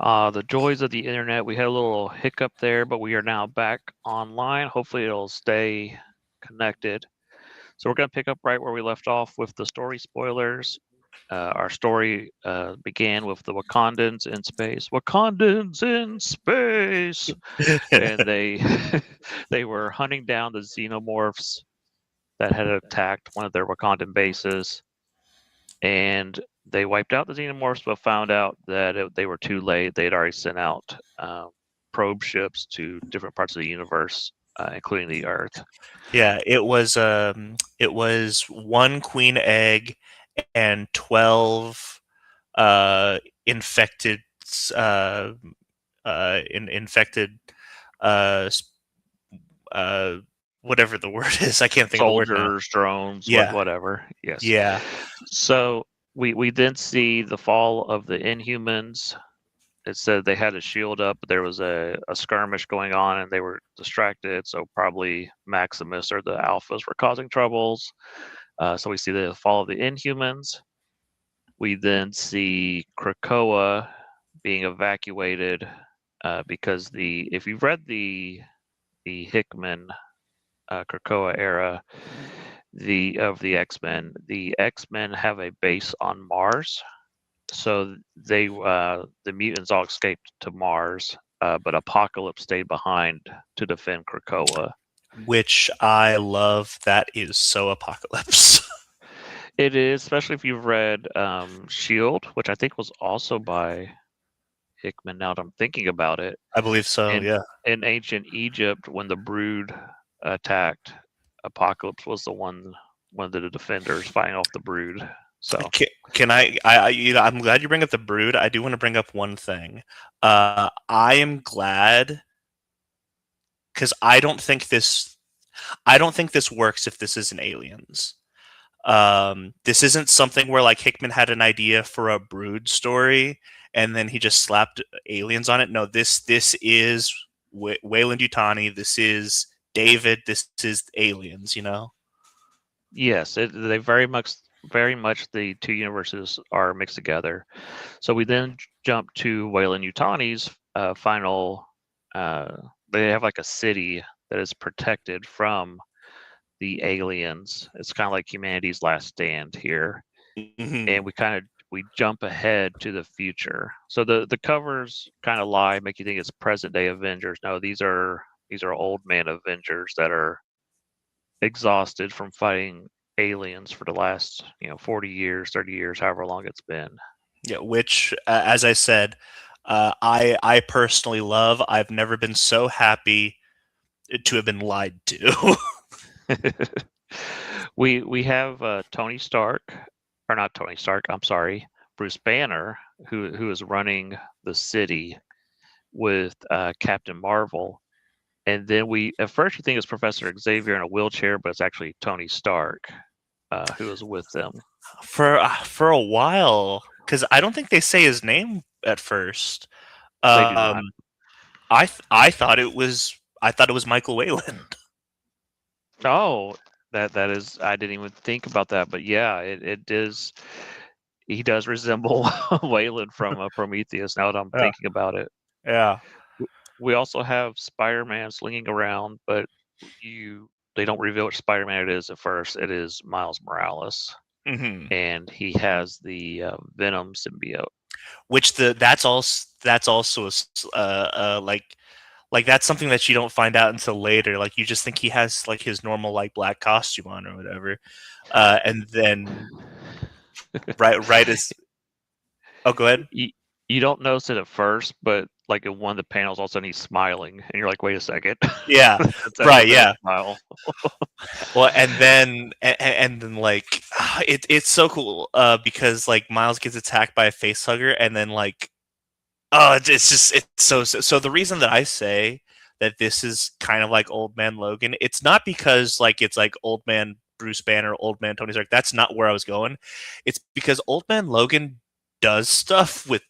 The joys of the internet. We had a little hiccup there, but we are now back online. Hopefully, it'll stay connected. So, we're going to pick up right where we left off with the story spoilers. Our story began with the Wakandans in space. Wakandans in space! And they they were hunting down the xenomorphs that had attacked one of their Wakandan bases, and they wiped out the xenomorphs, but found out that they were too late. They had already sent out probe ships to different parts of the universe, including the Earth. Yeah, it was one queen egg and 12 infected uh, infected uh, uh, whatever the word is. I can't think of the word now. Soldiers, drones, Yeah, whatever. Yes. yeah. So we then see the fall of the Inhumans. It said they had a shield up, but there was a skirmish going on and they were distracted. So probably Maximus or the Alphas were causing troubles. So we see the fall of the Inhumans. We then see Krakoa being evacuated because if you've read the Hickman Krakoa era of the X-Men, the X-Men have a base on Mars. So the mutants all escaped to Mars, but Apocalypse stayed behind to defend Krakoa. Which I love. That is so Apocalypse. It is, especially if you've read Shield, which I think was also by Hickman. Now that I'm thinking about it, I believe so. in Yeah. in ancient Egypt, when the Brood attacked, Apocalypse was one of the defenders fighting off the Brood. So Can I'm glad you bring up the Brood. I do want to bring up one thing. I am glad because I don't think this works if this isn't aliens. This isn't something where like Hickman had an idea for a Brood story and then he just slapped aliens on it. No, this is Wayland Yutani. This is David. This is aliens. You know. yes, they very much the two universes are mixed together. So we then jump to Wayland Yutani's final. Uh, they have like a city that is protected from the aliens. It's kind of like humanity's last stand here, Mm-hmm. and we jump ahead to the future. So the covers kind of lie, make you think it's present day Avengers. No, these are old man Avengers that are exhausted from fighting aliens for the last 40 years, 30 years, however long it's been. Yeah, which, as I said, I personally love. I've never been so happy to have been lied to. We have Tony Stark, or not Tony Stark. I'm sorry, Bruce Banner, who is running the city with Captain Marvel, and then we at first you think it's Professor Xavier in a wheelchair, but it's actually Tony Stark who is with them. For a while, because I don't think they say his name at first. They do Um, not. I thought it was Michael Wayland. Oh, that is. I didn't even think about that, but yeah, it is. He does resemble Wayland from Prometheus. Now that I'm Yeah, thinking about it. yeah. We also have Spider-Man slinging around, but you they don't reveal which Spider-Man it is at first. It is Miles Morales, Hmm. and he has the Venom symbiote. Which that's also like that's something that you don't find out until later. Like you just think he has like his normal like black costume on or whatever, and then right as oh go ahead. you, you don't notice it at first, but like in one of the panels, all of a sudden he's smiling, and you're like, "Wait a second, Yeah, that's a right, Venom yeah. smile." Well, and then like it's so cool because like Miles gets attacked by a face hugger and then like oh it's just it's so the reason that I say that this is kind of like Old Man Logan, it's not because like it's like Old Man Bruce Banner, Old Man Tony Stark. That's not where I was going. It's because Old Man Logan does stuff with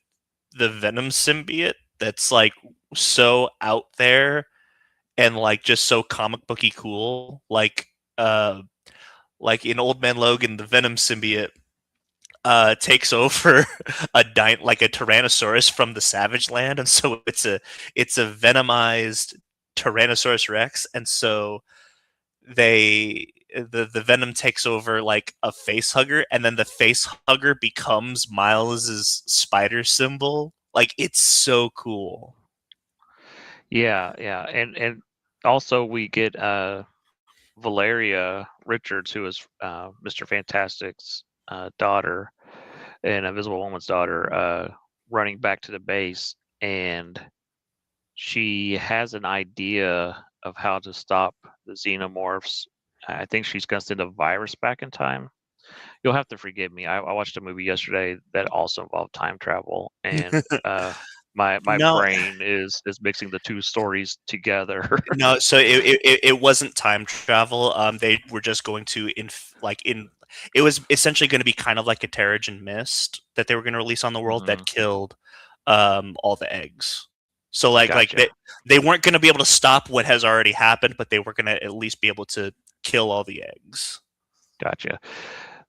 the Venom symbiote that's like so out there and like just so comic booky cool. Uh like in Old Man Logan, the Venom symbiote takes over like a Tyrannosaurus from the Savage Land, and so it's a venomized Tyrannosaurus Rex, and so the venom takes over like a face hugger, and then the face hugger becomes Miles's spider symbol. Like it's so cool. Yeah, yeah, and also we get Valeria Richards, who is Mr. Fantastic's daughter and Invisible Woman's daughter, running back to the base, and she has an idea of how to stop the xenomorphs. I think she's going to send a virus back in time. You'll have to forgive me. I watched a movie yesterday that also involved time travel, and my No, brain is mixing the two stories together. no. So it wasn't time travel. They were just going to in. It was essentially going to be kind of like a Terrigen mist that they were going to release on the world Mhm. that killed all the eggs. So like Gotcha, they weren't going to be able to stop what has already happened, but they were going to at least be able to kill all the eggs. gotcha.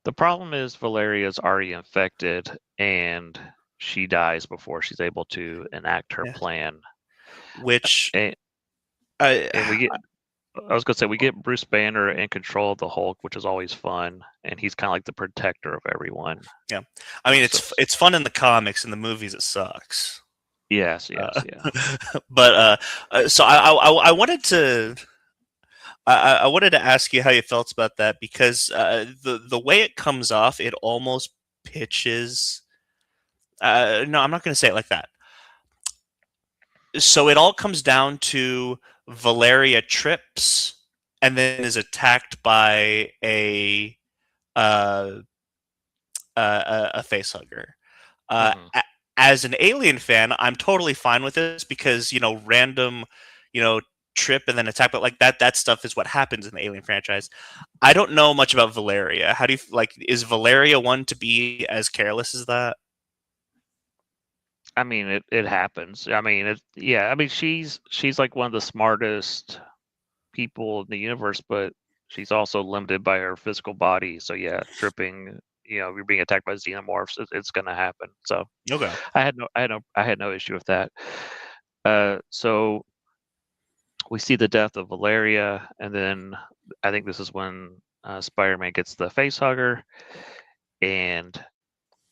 The problem is Valeria's already infected, and she dies before she's able to enact her Yeah. plan. Which And, I and we get I was gonna say we get Bruce Banner in control of the Hulk, which is always fun, and he's kind of like the protector of everyone. yeah. I mean So it's fun in the comics. In the movies, it sucks. yes, Uh, yes, yeah. but so I wanted to I wanted to ask you how you felt about that because the way it comes off, it almost pitches. No, I'm not going to say it like that. So it all comes down to Valeria trips and then is attacked by uh, a facehugger. Uh, Hmm. as an Alien fan, I'm totally fine with this because random, you know, trip and then attack, but like that stuff is what happens in the Alien franchise. I don't know much about Valeria. How do you like? Is Valeria one to be as careless as that? I mean, it happens. I mean, yeah. I mean, she's like one of the smartest people in the universe, but she's also limited by her physical body. So yeah, tripping. You're being attacked by xenomorphs. It's going to happen. So Okay. I had no issue with that. So we see the death of Valeria, and then I think this is when Spider-Man gets the face hugger, and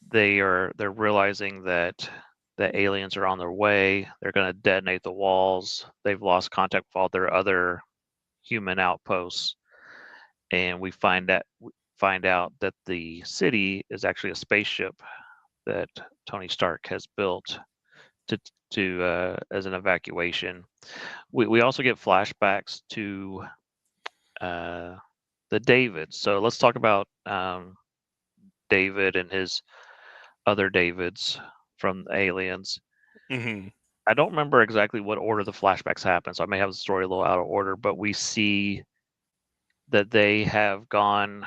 they're realizing that the aliens are on their way. They're going to detonate the walls. They've lost contact with all their other human outposts, and we find out that the city is actually a spaceship that Tony Stark has built to as an evacuation. We also get flashbacks to uh, the David. So let's talk about David and his other Davids from the Aliens. Hmm. I don't remember exactly what order the flashbacks happen, so I may have the story a little out of order, but we see that they have gone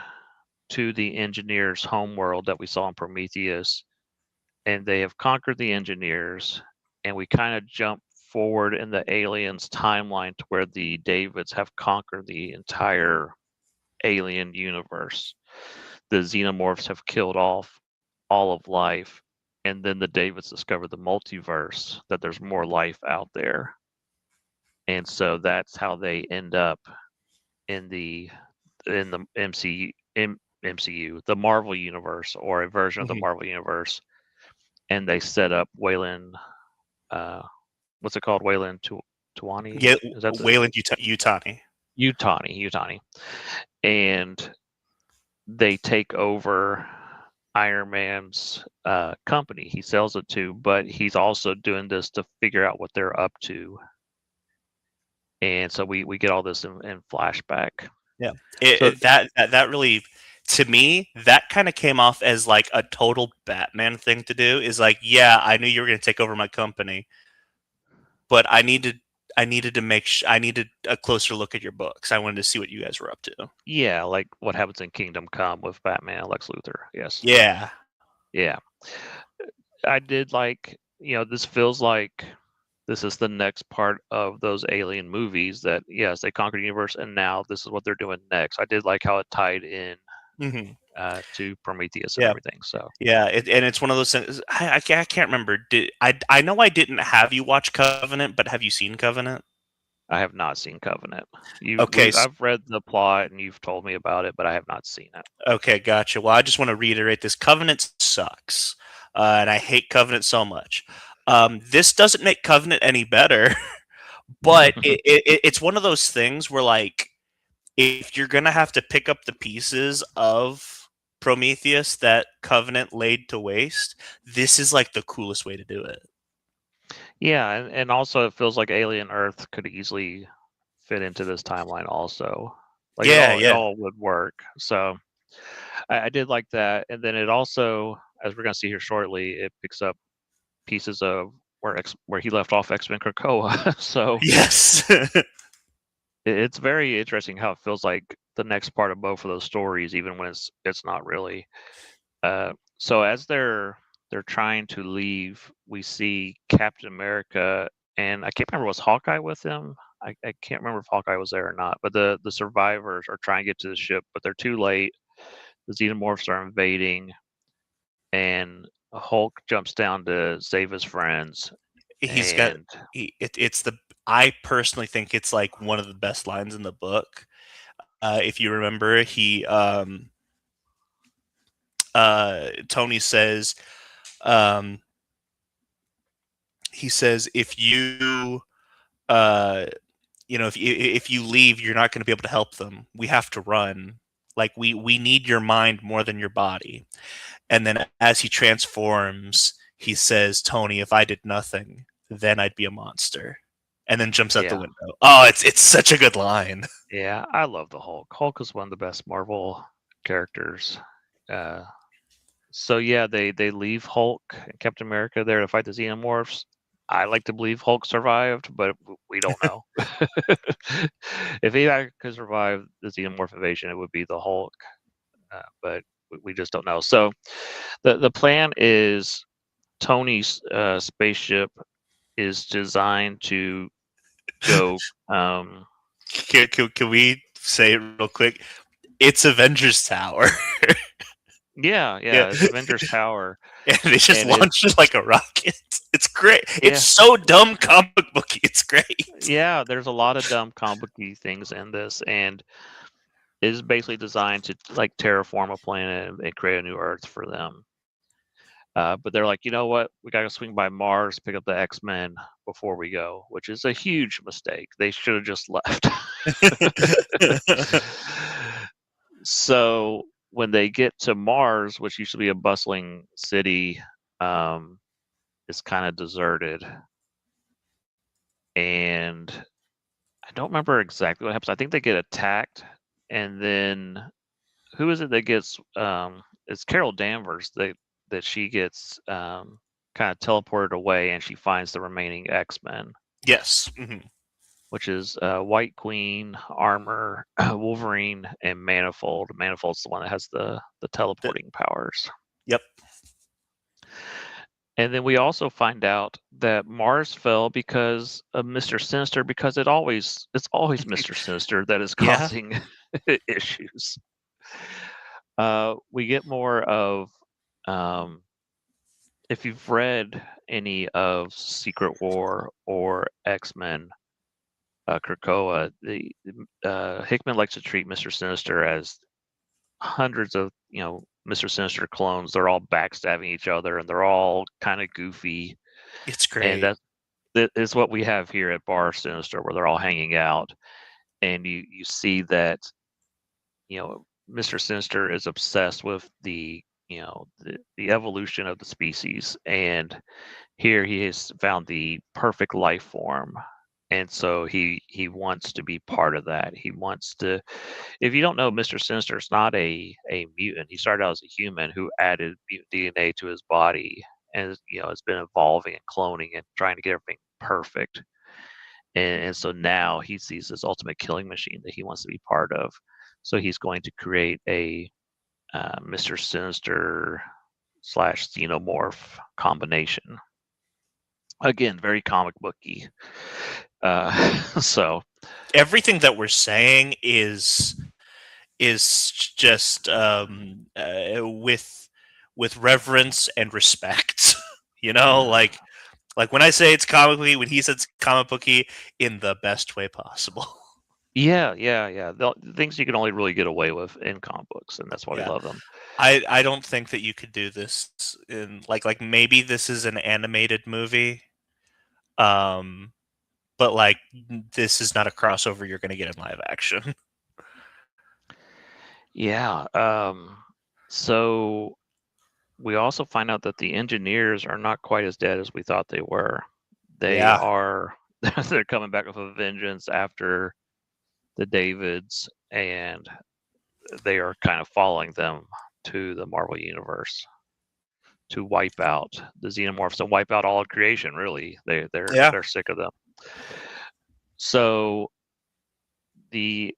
to the engineers' homeworld that we saw in Prometheus, and they have conquered the engineers, and we kind of jump forward in the aliens timeline to where the Davids have conquered the entire alien universe. The xenomorphs have killed off all of life, and then the Davids discover the multiverse, that there's more life out there. And so that's how they end up in the MCU, the Marvel universe, or a version of the Hmm. Marvel universe, and they set up Wayland. Uh, what's it called? Wayland Tuwani? Yeah, Is that the Wayland Utani. Utani? And they take over Iron Man's company. He sells it to, but he's also doing this to figure out what they're up to. And so we get all this in flashback. Yeah, So that really, to me, that kind of came off as like a total Batman thing to do. Is like, yeah, I knew you were going to take over my company, but I needed to I needed a closer look at your books. I wanted to see what you guys were up to. yeah, like what happens in Kingdom Come with Batman and Lex Luthor. Yes. Yeah. Yeah. I did like, this feels like this is the next part of those alien movies that yes, they conquered the universe and now this is what they're doing next. I did like how it tied in Hmm. to Prometheus and Yeah, everything. So yeah, and it's one of those things. I can't remember. I know I didn't have you watch Covenant, but have you seen Covenant? I have not seen Covenant. Okay, I've read the plot and you've told me about it, but I have not seen it. okay, gotcha. Well, I just want to reiterate this: Covenant sucks, and I hate Covenant so much. This doesn't make Covenant any better, but it's one of those things where, like, if you're gonna have to pick up the pieces of Prometheus that Covenant laid to waste, this is like the coolest way to do it. Yeah, and also it feels like Alien Earth could easily fit into this timeline also. Like Yeah, it yeah. all would work. So I did like that. And then it also, as we're gonna see here shortly, it picks up pieces of where he left off X-Men Krakoa. So Yes. it's very interesting how it feels like the next part of both of those stories, even when it's not really. So as they're trying to leave, we see Captain America, and I can't remember, was Hawkeye with him? I can't remember if Hawkeye was there or not. But the survivors are trying to get to the ship, but they're too late. The xenomorphs are invading, and Hulk jumps down to save his friends. He's got And it's the I personally think it's like one of the best lines in the book. If you remember, Tony says, um, he says, if you uh, if you leave, you're not going to be able to help them. We have to run. Like we need your mind more than your body. And then as he transforms, he says, Tony, if I did nothing, then I'd be a monster. And then jumps out the yeah, window. Oh, it's such a good line. yeah, I love the Hulk. Hulk is one of the best Marvel characters. Uh, So yeah, they leave Hulk and Captain America there to fight the Xenomorphs. I like to believe Hulk survived, but we don't know. If he could survive the Xenomorph invasion, it would be the Hulk, but we just don't know. So the plan is Tony's spaceship is designed to go. Can we say it real quick? It's Avengers Tower. Yeah, Yeah. yeah, it's Avengers Tower, And they just and it's launch it like a rocket. It's great. It's yeah, so dumb comic booky. It's great. yeah. There's a lot of dumb comic things in this, and is basically designed to like terraform a planet and create a new Earth for them. But they're like, you know what? We got to swing by Mars, pick up the X-Men before we go, which is a huge mistake. They should have just left. So when they get to Mars, which used to be a bustling city, um, it's kind of deserted. And I don't remember exactly what happens. I think they get attacked, and then who is it that gets it's Carol Danvers that she gets kind of teleported away, and she finds the remaining X-Men, Yes. Mm-hmm. which is White Queen, Armor, Wolverine, and Manifold. Manifold's the one that has the teleporting powers. Yep. And then we also find out that Mars fell because of Mr. Sinister, because it's always Mr. Sinister that is Yeah. causing issues. We get more of um, if you've read any of Secret War or X-Men, Krakoa, the Hickman likes to treat Mr. Sinister as hundreds of Mr. Sinister clones. They're all backstabbing each other, and they're all kind of goofy, It's and great. that is what we have here at Bar Sinister, where they're all hanging out, and you see that Mr. Sinister is obsessed with the evolution of the species, and here he has found the perfect life form, and so he wants to be part of that. He wants to. If you don't know, Mr. Sinister is not a mutant. He started out as a human who added mutant DNA to his body, and has been evolving and cloning and trying to get everything perfect. And so now he sees this ultimate killing machine that he wants to be part of. So he's going to create a Mr. Sinister slash Xenomorph combination. Again, very comic booky. So Everything that we're saying is is just with reverence and respect. You know, like when I say it's comic booky, when he says comic booky, in the best way possible. Yeah, yeah, yeah. The things you can only really get away with in comic books, and that's why we Yeah. love them. I don't think that you could do this in like maybe this is an animated movie. Um but like this is not a crossover you're going to get in live action. Yeah. So we also find out that the engineers are not quite as dead as we thought they were. They Yeah. are they're coming back with a vengeance after the Davids, and they are kind of following them to the Marvel universe to wipe out the xenomorphs and wipe out all of creation. Really, Yeah. they're sick of them. So the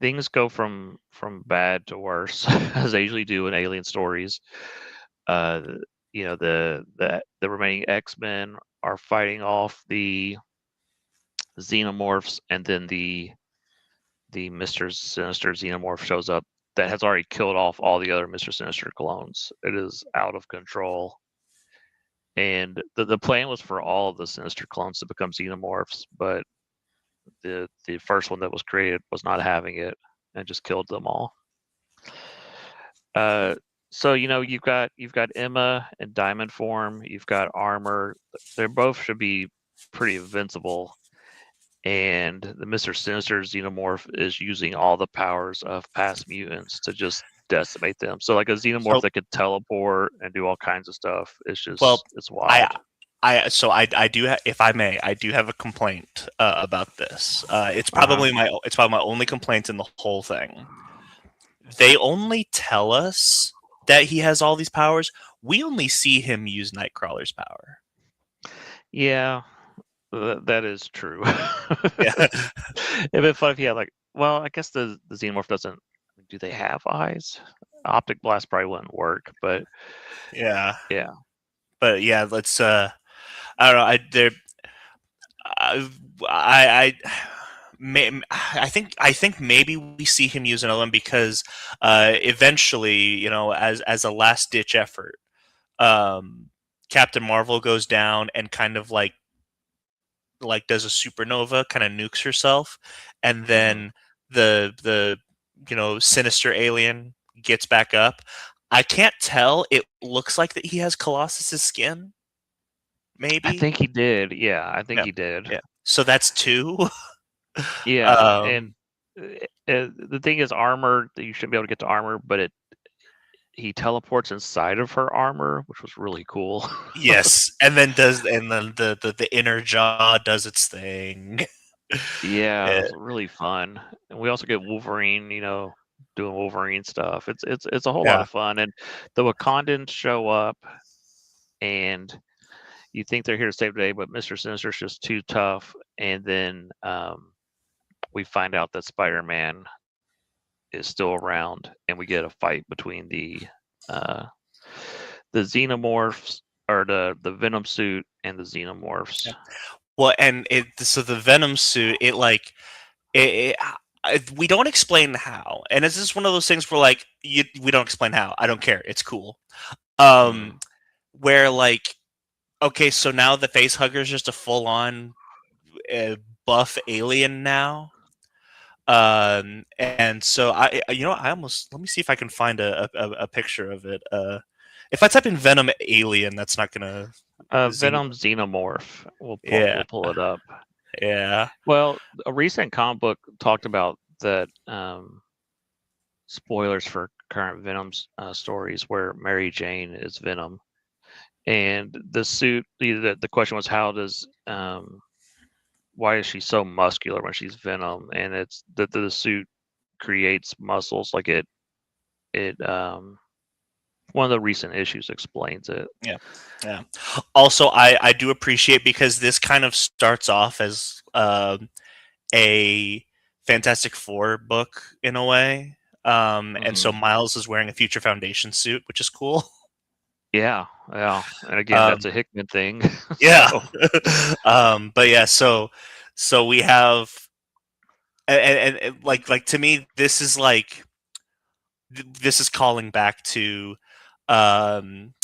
things go from bad to worse as they usually do in alien stories. Uh, you know, the remaining X-Men are fighting off the xenomorphs, and then the Mr. Sinister xenomorph shows up that has already killed off all the other Mr. Sinister clones. It is out of control. And the plan was for all of the Sinister clones to become xenomorphs, but the first one that was created was not having it and just killed them all. Uh, so you've got Emma in diamond form. You've got Armor. They both should be pretty invincible. And the Mr. Sinister xenomorph is using all the powers of past mutants to just decimate them. So like a xenomorph So that could teleport and do all kinds of stuff. well, It's I wild. I do if I may, I do have a complaint about this. Uh-huh. It's probably my only complaint in the whole thing. They only tell us that he has all these powers. We only see him use Nightcrawler's power. Yeah, that is true. Yeah. It'd be fun if he had like, well, I guess the xenomorph doesn't. Do they have eyes? Optic blast probably wouldn't work, but Yeah. yeah. But yeah, let's I don't know. I I I think maybe we see him use another one because eventually, you know, as a last ditch effort, Captain Marvel goes down and kind of like does a supernova, kind of nukes herself, and Hmm. then the you know sinister alien gets back up. I can't tell. It looks like that he has Colossus's skin, I maybe. think he did. Yeah, I think Yeah, he did. yeah. So that's two. Yeah, and um, the thing is, armor. You shouldn't be able to get to armor, but he teleports inside of her armor, which was really cool. yes, and then the inner jaw does its thing. Yeah, it Yeah, was really fun. And we also get Wolverine, doing Wolverine stuff. It's a whole lot yeah. of fun. And the Wakandans show up, and you think they're here to save the day, but Mr. Sinister's just too tough. And then we find out that Spider-Man is still around, and we get a fight between uh, the xenomorphs, or the Venom suit, and the xenomorphs. Yeah. Well, and so the Venom suit, we don't explain how, and it's just one of those things where we don't explain how. I don't care. It's cool. Mm. Um, where okay, so now the face hugger is just a full on buff alien now. And so I almost let me see if I can find a picture of it. If I type in Venom alien, that's not gonna xeno. Venom xenomorph. Yeah, We'll pull it up. yeah, Well, a recent comic book talked about that. Spoilers for current Venom stories where Mary Jane is Venom, and the suit. The question was, how does why is she so muscular when she's Venom? And it's that the suit creates muscles. Like it one of the recent issues explains it. yeah, yeah. Also, I do appreciate because this kind of starts off as a Fantastic Four book in a way. And so Hmm. Miles is wearing a Future Foundation suit, which is cool. Yeah, yeah. And again, that's Um, a Hickman thing. yeah. So But yeah, so we have and like to me, this is like this is calling back to um,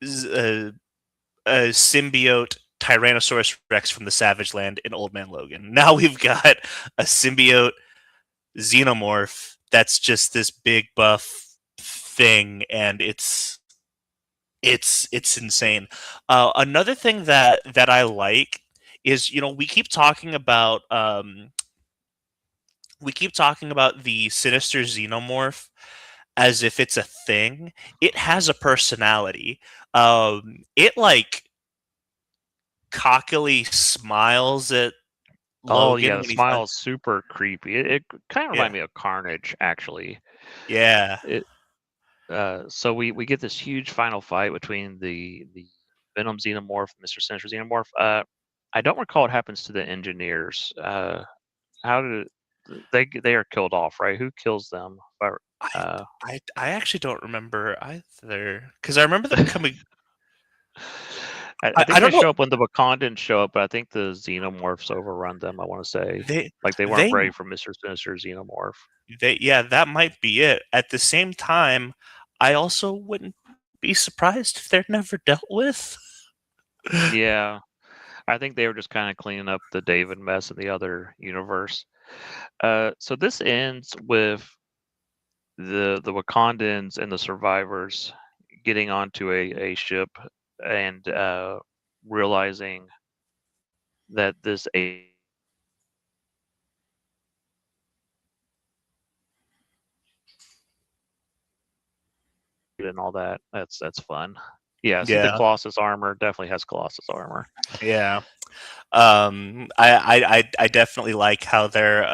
a, a symbiote Tyrannosaurus Rex from the Savage Land in Old Man Logan. Now we've got a symbiote xenomorph that's just this big buff thing, and it's insane. Another thing that I like is, we keep talking about the sinister xenomorph as if it's a thing. It has a personality. It like cockily smiles at Oh yeah, Logan the when he's smile is super creepy. It kind of yeah, reminded me of Carnage, actually. yeah. It so we get this huge final fight between the Venom Xenomorph, Mr. Sinister Xenomorph. I don't recall what happens to the engineers. How did they are killed off, right? Who kills them? I Uh, I actually don't remember either because I remember them coming. I I think they don't know. show up when the Wakandans show up, but I think the Xenomorphs overrun them. I want to say, They like they weren't they ready for Mr. Sinister Xenomorph. they yeah, that might be it. At the same time, I also wouldn't be surprised if they're never dealt with. Yeah, I think they were just kind of cleaning up the David mess in the other universe. So this ends with the Wakandans and the survivors getting onto a ship and realizing that this and all that. That's fun. Yeah, see the Yeah, Colossus armor definitely has Colossus armor. yeah. I definitely like how they're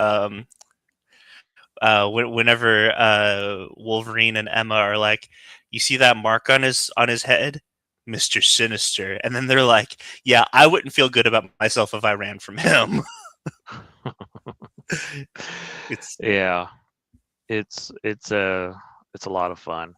whenever Wolverine and Emma are like, you see that mark on his head, Mister Sinister, and then they're like, yeah, I wouldn't feel good about myself if I ran from him. It's Yeah, it's a lot of fun.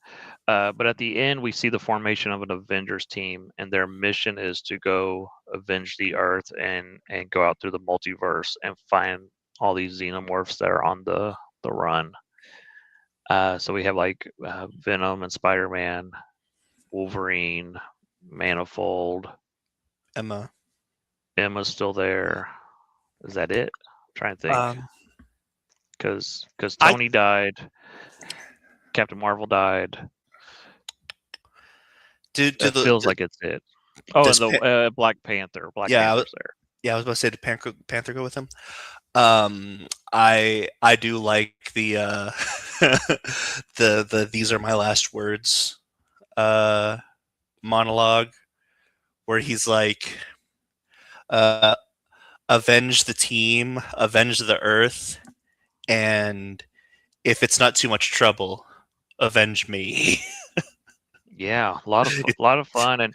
But at the end, we see the formation of an Avengers team, and their mission is to go avenge the Earth and go out through the multiverse and find all these xenomorphs that are on the run. So we have like Venom and Spider Man, Wolverine, Manifold. Emma. Emma's still there. Is that it? I'm trying to think. Um, Because I Tony died, Captain Marvel died. do It the feels like it's it. Oh, and does the Pan- Black Panther. Black yeah Panther's there. yeah I was about to say did Panther go with him. I do like the the these are my last words uh monologue where he's like uh avenge the team, avenge the earth, and if it's not too much trouble, avenge me. Yeah, a lot of fun, and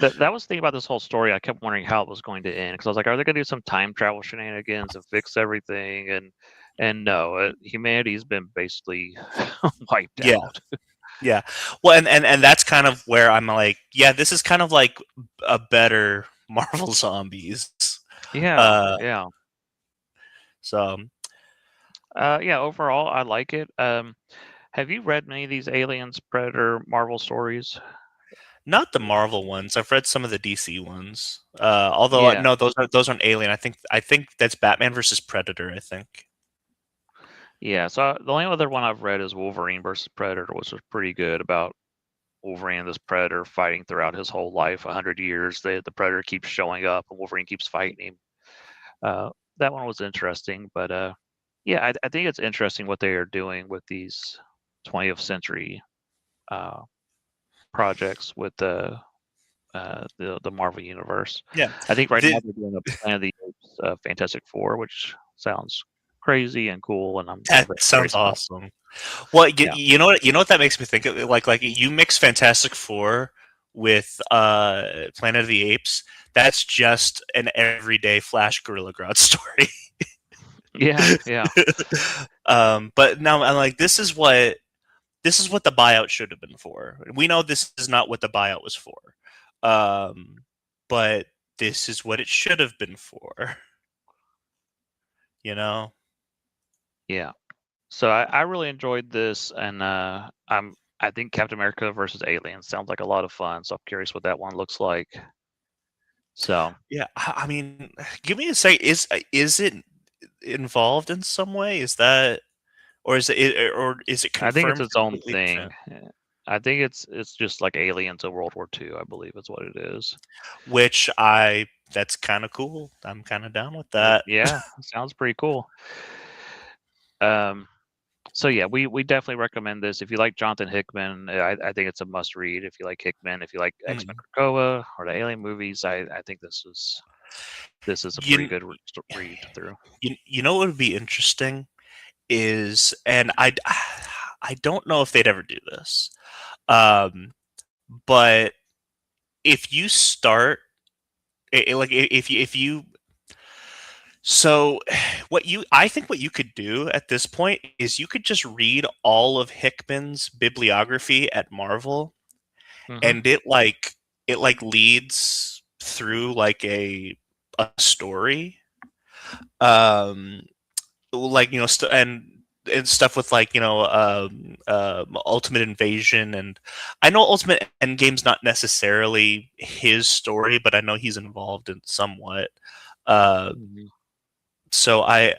that was the thing about this whole story. I kept wondering how it was going to end because I was like, are they going to do some time travel shenanigans and fix everything? And no, humanity's been basically wiped Yeah, out. yeah. Well, and that's kind of where I'm like, yeah, this is kind of like a better Marvel Zombies. Yeah, Uh, yeah, so yeah. Overall, I like it. Have you read many of these Aliens, Predator, Marvel stories? not the Marvel ones. I've read some of the DC ones. Although Yeah, no, those aren't Alien. I think that's Batman versus Predator. I think. yeah. So the only other one I've read is Wolverine versus Predator, which was pretty good about Wolverine and this Predator fighting throughout his whole life, 100 years. The Predator keeps showing up, and Wolverine keeps fighting him. Uh, that one was interesting, but yeah, I think it's interesting what they are doing with these 20th century uh, projects with the Marvel universe. Yeah. I think right now The, they're doing a Planet of the Apes Fantastic Four, which sounds crazy and cool, and I'm that very sounds curious about. awesome. Well, Yeah, you know what that makes me think of? Like you mix Fantastic Four with Planet of the Apes. That's just an everyday Flash Gorilla Grodd story. yeah, yeah, But now I'm like, this is what the buyout should have been for. We know this is not what the buyout was for, um, but this is what it should have been for. You know? Yeah. So I really enjoyed this, and I think Captain America versus Aliens sounds like a lot of fun. So I'm curious what that one looks like. So Yeah, I mean, give me a sec. Is it involved in some way? Is that or is it I think it's confirmed its own completely thing. different? I think it's just like Aliens in World War II, I believe is what it is. Which I that's kind of cool. I'm kind of down with that. Yeah, sounds pretty cool. Um, so yeah, we definitely recommend this. If you like Jonathan Hickman, I think it's a must read. If you like Hickman, if you like X-Men Mm. Krakoa or the Alien movies, I think this is a pretty You, good read through. you know what would be interesting is, and I don't know if they'd ever do this, um, but if you start like if you so what you I think what you could do at this point is you could just read all of Hickman's bibliography at Marvel, Hmm. and it leads through like a story, um like and stuff with like Ultimate Invasion. And I know Ultimate Endgame's not necessarily his story, but I know he's involved in somewhat. uh Hmm. so I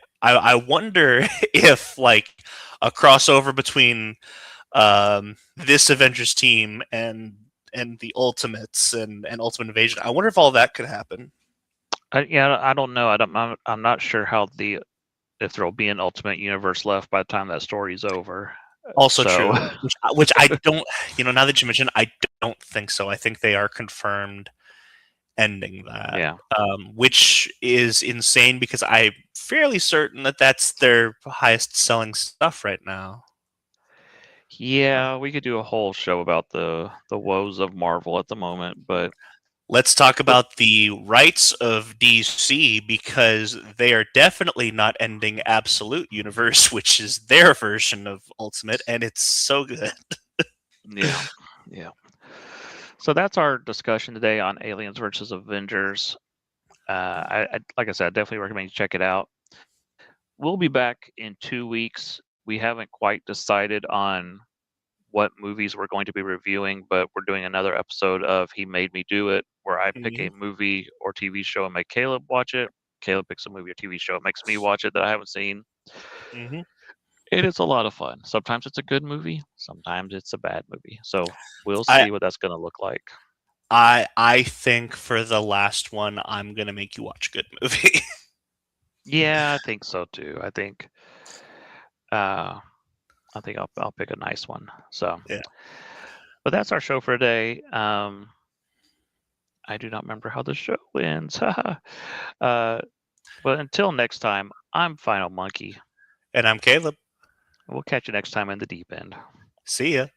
wonder if like a crossover between this Avengers team and the Ultimates and Ultimate Invasion, I wonder if all that could happen. Yeah, I don't know. I'm not sure how the if there'll be an Ultimate Universe left by the time that story's over. Also So true, which I don't, now that you mention, I don't think so. I think they are confirmed ending that, yeah, which is insane because I'm fairly certain that that's their highest selling stuff right now. Uh, yeah, we could do a whole show about the woes of Marvel at the moment, let's talk but about the rights of DC because they are definitely not ending Absolute Universe, which is their version of Ultimate, and it's so good. yeah, yeah. So that's our discussion today on Aliens versus Avengers. I like I said, I definitely recommend you check it out. We'll be back in 2 weeks. We haven't quite decided on what movies we're going to be reviewing, but we're doing another episode of He Made Me Do It, where I pick Mhm. a movie or TV show and make Caleb watch it. Caleb picks a movie or TV show, makes me watch it that I haven't seen. Mhm. It is a lot of fun. Sometimes it's a good movie, sometimes it's a bad movie. So we'll I see what that's going to look like. I think for the last one, I'm gonna make you watch a good movie. Yeah, I think so too. Uh, I think I'll pick a nice one. So, Yeah. but that's our show for today. I do not remember how the show ends. uh, but until next time, I'm Final Monkey. And I'm Caleb. We'll catch you next time in the deep end. See ya.